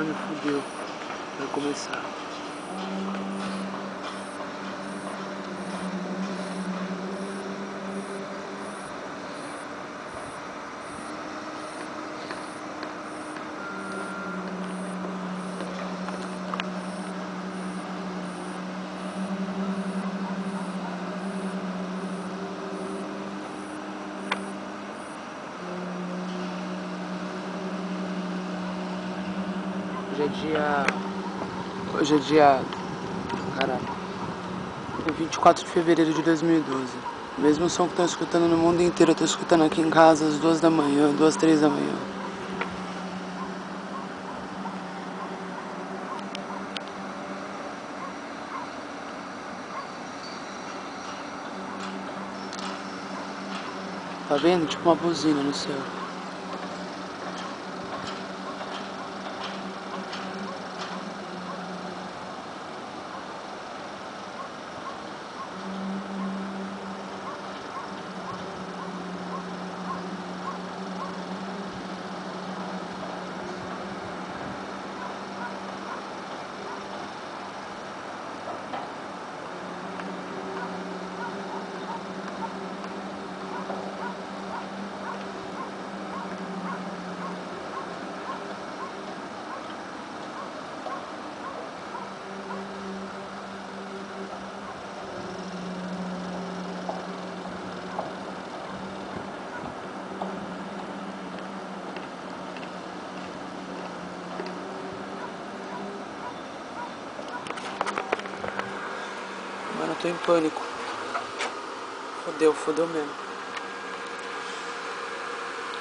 Mano, fudeu. Vai começar. Hoje é dia... Caralho. É 24 de fevereiro de 2012. O mesmo som que estão escutando no mundo inteiro, eu tô escutando aqui em casa às 2 da manhã, 2, 3 da manhã. Tá vendo? Tipo uma buzina no céu. Mano, eu tô em pânico. Fodeu mesmo.